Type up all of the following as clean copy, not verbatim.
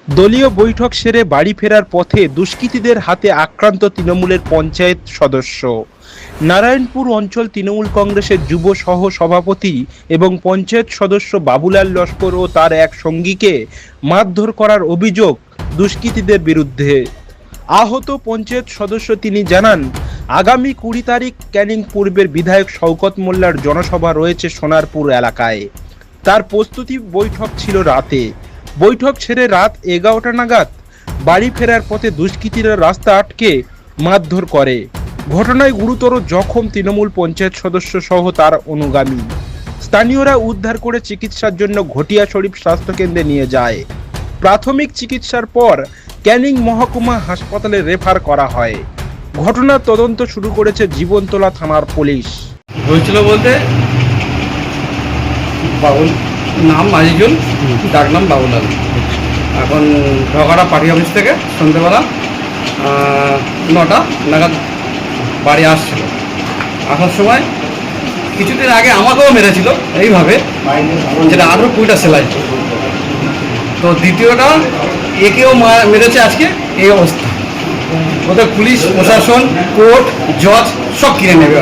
দলীয় বৈঠক সেরে বাড়ি ফেরার পথে দুষ্কৃতীদের হাতে আক্রান্ত তৃণমূলের পঞ্চায়েত সদস্য। নারায়ণপুর অঞ্চল তৃণমূল কংগ্রেসের যুব সহ সভাপতি এবং পঞ্চায়েত সদস্য বাবুলাল লস্কর ও তার এক সঙ্গীকে মারধর করার অভিযোগ দুষ্কৃতীদের বিরুদ্ধে। আহত পঞ্চায়েত সদস্য তিনি জানান, আগামী 20 তারিখ ক্যানিং পূর্বের বিধায়ক শওকত মোল্লার জনসভা রয়েছে সোনারপুর এলাকায়। তার প্রস্তুতি বৈঠক ছিল রাতে। বৈঠক ছেড়ে রাত 11টা নাগাদ বাড়ি ফেরার পথে দুষ্কৃতীরা রাস্তা আটকে মারধর করে। ঘটনায় গুরুতর জখম তৃণমূল পঞ্চায়েত সদস্য সহ তার অনুগামী। স্থানীয়রা উদ্ধার করে চিকিৎসার জন্য ঘটিয়া শরীফ স্বাস্থ্যকেন্দ্রে নিয়ে যায়। প্রাথমিক চিকিৎসার পর ক্যানিং মহকুমা হাসপাতালে রেফার করা হয়। ঘটনার তদন্ত শুরু করেছে জীবনতলা থানার পুলিশ। হয়েছিল বলতে বাবুল নাম আজিজুল, ডাক নাম বাবুলাল। এখন ঢগাড়া পার্টি অফিস থেকে সন্ধ্যেবেলা 9টা নাগাদ বাড়ি আসছিল। আসার সময় কিছুদিন আগে আমাকেও মেরেছিল এইভাবে, যেটা 18-20টা সেলাই। তো দ্বিতীয়টা একেও মেরেছে আজকে এই অবস্থা। ওদের পুলিশ প্রশাসন, কোর্ট, জজ সব কিনে নেবে।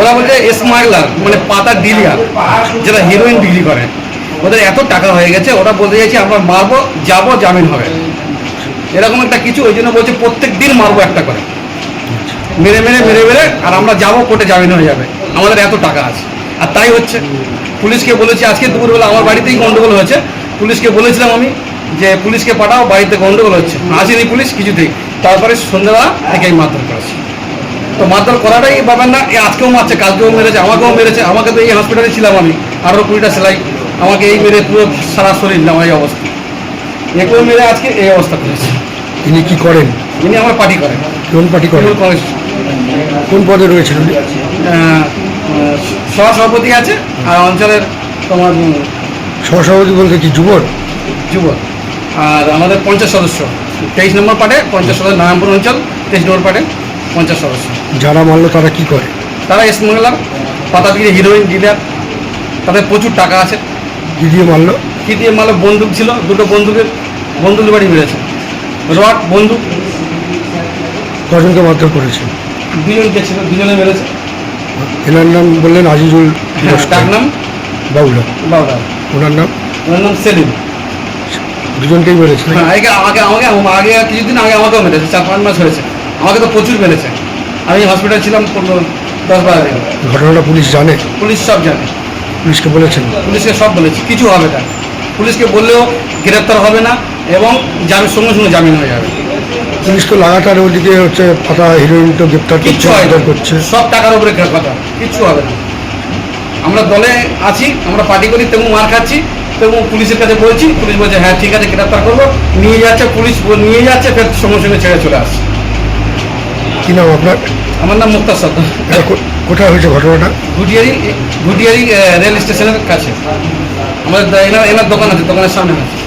ওরা বলছে স্মাগলার, মানে পাতার ডিলিয়ার, যারা হিরোইন বিক্রি করে। ওদের এত টাকা হয়ে গেছে, ওরা বলতে চাইছে আমরা মারবো, যাবো, জামিন হবে, এরকম একটা কিছু। ওই জন্য বলছে প্রত্যেক দিন মারবো একটা করে, মেরে মেরে মেরে মেরে, আর আমরা যাবো, কোর্টে জামিন হয়ে যাবে, আমাদের এত টাকা আছে। আর তাই হচ্ছে। পুলিশকে বলেছি, আজকে দুপুরবেলা আমার বাড়িতেই গন্ডগোল হয়েছে। পুলিশকে বলেছিলাম আমি যে পুলিশকে পাঠাও, বাড়িতে গন্ডগোল হচ্ছে। আসেনি পুলিশ কিছুতেই। তারপরে সন্ধ্যাবেলা থেকে এই মারধর করেছে। তো মারধর করাটাই পাবেন না, আজকেও মারছে, কালকেও মেরেছে, আমাকেও মেরেছে। আমাকে তো এই হসপিটালে ছিলাম আমি, 18-20টা সেলাই। আমাকে এই মেরে পুরো সারা শরীর আমার এই অবস্থা। একেও মেরে আজকে এই অবস্থা করেছে। ইনি কি করেন? ইনি আমার পার্টি করেন। কোন পার্টি করেন? কংগ্রেস। কোন পদে রয়েছেন উনি? সহসভাপতি আছে, আর অঞ্চলের তোমার সহসভাপতি বলতে কি যুবক? যুবক। আর আমাদের 50 সদস্য, 23 নম্বর পার্টে 50 সদস্য, নারায়ণপুর অঞ্চল 23 নম্বর পার্টে 50 সদস্য। যারা মারলো তারা কি করে? তারা স্মাগলার, পাতা দিয়ে হিরোইন ডিলার, তাদের প্রচুর টাকা আছে। কি দিয়ে মারলো? কি দিয়ে মারলো? বন্দুক ছিল, দুটো বন্দুকের বাড়ি মেরেছে, রড, বন্দুক। কজনকে মারধর করেছে? দুজনকে ছিল, দুজনে মেরেছে। এনার নাম বললেন আজিজুল, ডাক নাম বাবুলা। বাবুলা। ওনার নাম? ওনার নাম সেলিম। দুজনকেই মেরেছে? হ্যাঁ, আগে কিছুদিন আগে আমাকেও মেরেছে, 4-5 মাস হয়েছে। আমাকে তো প্রচুর মেরেছে। আমি হসপিটাল ছিলাম 10-12 দিন। ঘটনাটা পুলিশ জানে? পুলিশ সব জানে। পুলিশকে বলেছেন? পুলিশকে সব বলেছি, কিছু হবে না। পুলিশকে বললেও গ্রেপ্তার হবে না, এবং সঙ্গে সঙ্গে জামিন হয়ে যাবে। পুলিশ তো লাগাতার ওদিকে হচ্ছে পাতা হিরোইন তো গ্রেপ্তার করছে, সব টাকার উপরে কথা, কিচ্ছু হবে না। আমরা দলে আছি, আমরা পার্টি করি, তেমন মার খাচ্ছি, তেমন পুলিশের কাছে বলছি। পুলিশ বলছে হ্যাঁ ঠিক আছে, গ্রেপ্তার করবো। নিয়ে যাচ্ছে পুলিশ, নিয়ে যাচ্ছে, ফের সঙ্গে সঙ্গে ছেড়ে চলে আসছে। কি নাম আপনার? আমার নাম মুক্তার সর্দার। কোথায় হয়েছে ঘটনাটা? ঘুটিয়ারি রেল স্টেশনের কাছে। আমাদের এনার দোকান আছে, দোকানের সামনে আছে।